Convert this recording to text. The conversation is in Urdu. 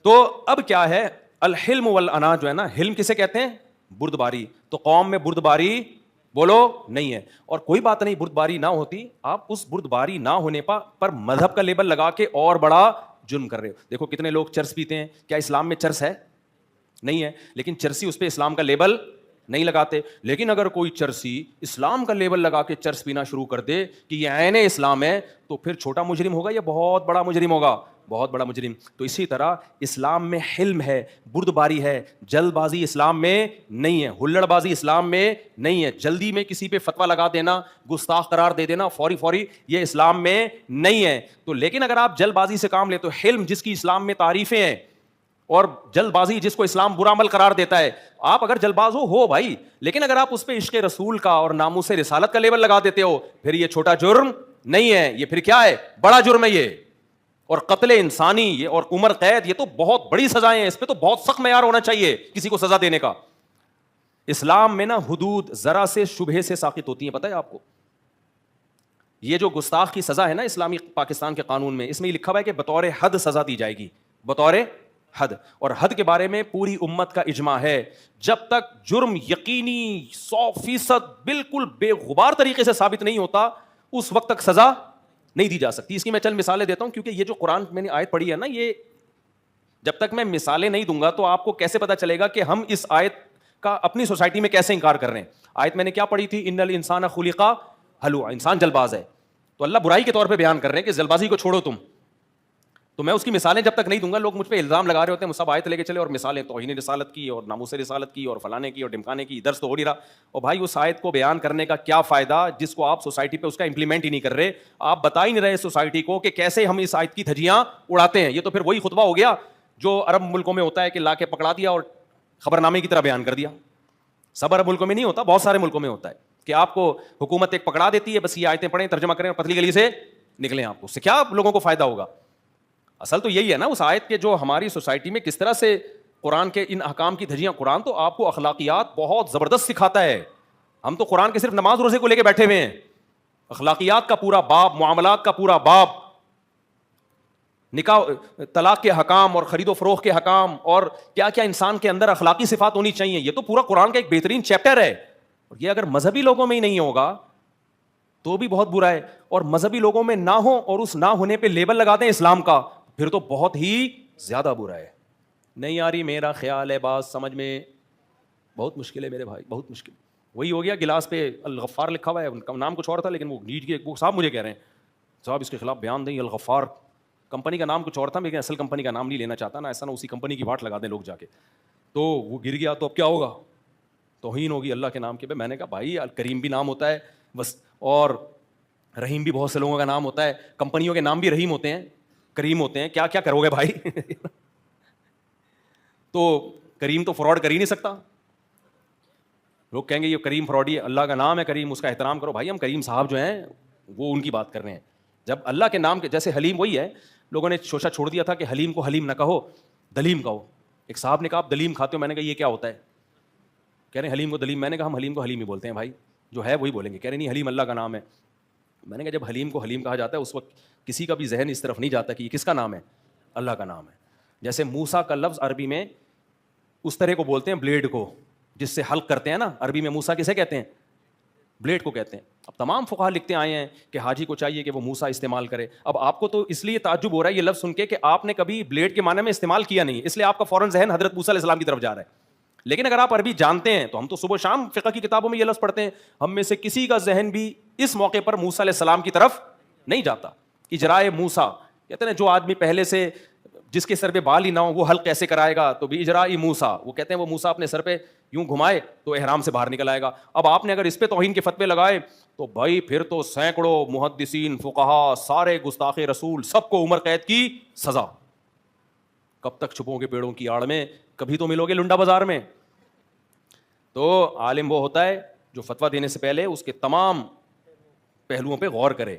تو اب کیا ہے, الحلم والانا جو ہے نا, حلم کسے کہتے ہیں؟ بردباری. تو قوم میں بردباری بولو نہیں ہے. اور کوئی بات نہیں, بردباری نہ ہوتی, آپ اس بردباری نہ ہونے پر مذہب کا لیبل لگا کے اور بڑا جرم کر رہے ہو. دیکھو کتنے لوگ چرس پیتے ہیں, کیا اسلام میں چرس ہے؟ نہیں ہے, لیکن چرسی اس پہ اسلام کا لیبل نہیں لگاتے. لیکن اگر کوئی چرسی اسلام کا لیبل لگا کے چرس پینا شروع کر دے کہ یہ عین اسلام ہے, تو پھر چھوٹا مجرم ہوگا یا بہت بڑا مجرم ہوگا؟ بہت بڑا مجرم. تو اسی طرح اسلام میں حلم ہے, بردباری ہے, جلد بازی اسلام میں نہیں ہے, ہلڑ بازی اسلام میں نہیں ہے, جلدی میں کسی پہ فتویٰ لگا دینا, گستاخ قرار دے دینا فوری, یہ اسلام میں نہیں ہے. تو لیکن اگر آپ جلد بازی سے کام لے تو حلم جس کی اسلام میں تعریفیں ہیں, اور جلد بازی جس کو اسلام برا عمل قرار دیتا ہے, آپ اگر جلد باز ہو بھائی, لیکن اگر آپ اس پہ عشق رسول کا اور ناموس رسالت کا لیبل لگا دیتے ہو, پھر یہ چھوٹا جرم نہیں ہے, یہ پھر کیا ہے؟ بڑا جرم ہے یہ. اور قتل انسانی یہ اور عمر قید, یہ تو بہت بڑی سزائیں ہیں, اس پہ تو بہت سخت معیار ہونا چاہیے کسی کو سزا دینے کا. اسلام میں نا حدود ذرا سے شبہے سے ساقط ہوتی ہیں, پتہ ہے آپ کو؟ یہ جو گستاخ کی سزا ہے نا اسلامی پاکستان کے قانون میں, اس میں یہ لکھا ہوا ہے کہ بطور حد سزا دی جائے گی, بطور حد. اور حد کے بارے میں پوری امت کا اجماع ہے, جب تک جرم یقینی 100% بالکل بے غبار طریقے سے ثابت نہیں ہوتا, اس وقت تک سزا نہیں دی جا سکتی. اس کی میں چند مثالیں دیتا ہوں, کیونکہ یہ جو قرآن میں نے آیت پڑھی ہے نا, یہ جب تک میں مثالیں نہیں دوں گا تو آپ کو کیسے پتا چلے گا کہ ہم اس آیت کا اپنی سوسائٹی میں کیسے انکار کر رہے ہیں. آیت میں نے کیا پڑھی تھی؟ ان الانسان خلق ہلوعا, انسان جلد باز ہے. تو اللہ برائی کے طور پہ بیان کر رہے ہیں کہ جلد بازی کو چھوڑو تم. تو میں اس کی مثالیں جب تک نہیں دوں گا, لوگ مجھ پہ الزام لگا رہے ہوتے ہیں, سب آیت لے کے چلے اور مثالیں توہین رسالت کی اور ناموس رسالت کی اور فلانے کی اور ڈمکانے کی, درس تو ہو نہیں رہا. اور بھائی اس آیت کو بیان کرنے کا کیا فائدہ جس کو آپ سوسائٹی پہ اس کا امپلیمنٹ ہی نہیں کر رہے, آپ بتا ہی نہیں رہے سوسائٹی کو کہ کیسے ہم اس آیت کی دھجیاں اڑاتے ہیں. یہ تو پھر وہی خطبہ ہو گیا جو عرب ملکوں میں ہوتا ہے کہ لا کے پکڑا دیا اور خبرنامے کی طرح بیان کر دیا. سب عرب ملکوں میں نہیں ہوتا, بہت سارے ملکوں میں ہوتا ہے کہ آپ کو حکومت ایک پکڑا دیتی ہے, بس یہ آیتیں پڑھیں, ترجمہ کریں اور پتلی گلی سے نکلیں. آپ کو اس سے کیا لوگوں کو فائدہ ہوگا؟ اصل تو یہی ہے نا اس آیت کے, جو ہماری سوسائٹی میں کس طرح سے قرآن کے ان احکام کی دھجیاں. قرآن تو آپ کو اخلاقیات بہت زبردست سکھاتا ہے. ہم تو قرآن کے صرف نماز روزے کو لے کے بیٹھے ہوئے ہیں, اخلاقیات کا پورا باب, معاملات کا پورا باب, نکاح طلاق کے حکام اور خرید و فروخت کے حکام, اور کیا کیا انسان کے اندر اخلاقی صفات ہونی چاہیے. یہ تو پورا قرآن کا ایک بہترین چیپٹر ہے. اور یہ اگر مذہبی لوگوں میں ہی نہیں ہوگا تو بھی بہت برا ہے, اور مذہبی لوگوں میں نہ ہو اور اس نہ ہونے پہ لیبل لگا دیں اسلام کا, پھر تو بہت ہی زیادہ برا ہے. نہیں آ رہی میرا خیال ہے بات سمجھ میں؟ بہت مشکل ہے میرے بھائی, بہت مشکل. وہی ہو گیا گلاس پہ الغفار لکھا ہوا ہے, ان کا نام کچھ اور تھا, لیکن وہ نیٹ کے صاحب مجھے کہہ رہے ہیں صاحب اس کے خلاف بیان دیں, الغفار کمپنی کا نام کچھ اور تھا, لیکن اصل کمپنی کا نام نہیں لینا چاہتا نا, ایسا نہ اسی کمپنی کی واٹ لگا دیں لوگ جا کے. تو وہ گر گیا تو اب کیا ہوگا؟ توہین ہوگی اللہ کے نام کے. میں نے کہا بھائی کریم بھی نام ہوتا ہے بس, اور رحیم بھی بہت سے لوگوں کا نام ہوتا ہے, کمپنیوں کے نام بھی رحیم ہوتے ہیں, کریم ہوتے ہیں, کیا کیا کرو گے بھائی؟ تو کریم تو فراڈ کر ہی نہیں سکتا. لوگ کہیں گے یہ کریم فراڈی, اللہ کا نام ہے کریم, اس کا احترام کرو. بھائی ہم کریم صاحب جو ہیں وہ ان کی بات کر رہے ہیں. جب اللہ کے نام کے, جیسے حلیم وہی ہے, لوگوں نے شوشہ چھوڑ دیا تھا کہ حلیم کو حلیم نہ کہو, دلیم کہو. ایک صاحب نے کہا آپ دلیم کھاتے ہو, میں نے کہا یہ کیا ہوتا ہے؟ کہہ رہے ہیں حلیم کو دلیم. میں نے کہا ہم حلیم کو حلیم ہی بولتے ہیں بھائی, جو ہے وہی بولیں گے. کہہ رہے نہیں حلیم اللہ کا نام ہے. میں نے کہا جب حلیم کو حلیم کہا جاتا ہے اس وقت کسی کا بھی ذہن اس طرف نہیں جاتا کہ یہ کس کا نام ہے؟ اللہ کا نام ہے. جیسے موسیٰ کا لفظ عربی میں اس طرح کو بولتے ہیں بلیڈ کو, جس سے حلق کرتے ہیں نا, عربی میں موسیٰ کسے کہتے ہیں؟ بلیڈ کو کہتے ہیں. اب تمام فقہا لکھتے آئے ہیں کہ حاجی کو چاہیے کہ وہ موسیٰ استعمال کرے. اب آپ کو تو اس لیے تعجب ہو رہا ہے یہ لفظ سن کے کہ آپ نے کبھی بلیڈ کے معنی میں استعمال کیا نہیں, اس لیے آپ کا فوراً ذہن حضرت موسیٰ علیہ السلام کی طرف جا رہا ہے. لیکن اگر آپ عربی جانتے ہیں تو ہم تو صبح شام فقہ کی کتابوں میں یہ لفظ پڑھتے ہیں, ہم میں سے کسی کا ذہن بھی اس موقع پر موسیٰ علیہ السلام کی طرف نہیں جاتا. اجرائے موسیٰ کہتے ہیں جو آدمی پہلے سے جس کے سر پہ بال ہی نہ ہو وہ حلق کیسے کرائے گا, تو بھی اجرائی موسیٰ, وہ کہتے ہیں وہ موسیٰ اپنے سر پہ یوں گھمائے تو احرام سے باہر نکل آئے گا. اب آپ نے اگر اس پہ توہین کے فتوے لگائے تو بھائی پھر تو سینکڑوں محدثین فقہا سارے گستاخ رسول سب کو عمر قید کی سزا. کب تک چھپو گے پیڑوں کی آڑ میں, کبھی تو ملو گے لنڈا بازار میں. تو عالم وہ ہوتا ہے جو فتویٰ دینے سے پہلے اس کے تمام پہلوؤں پہ غور کرے.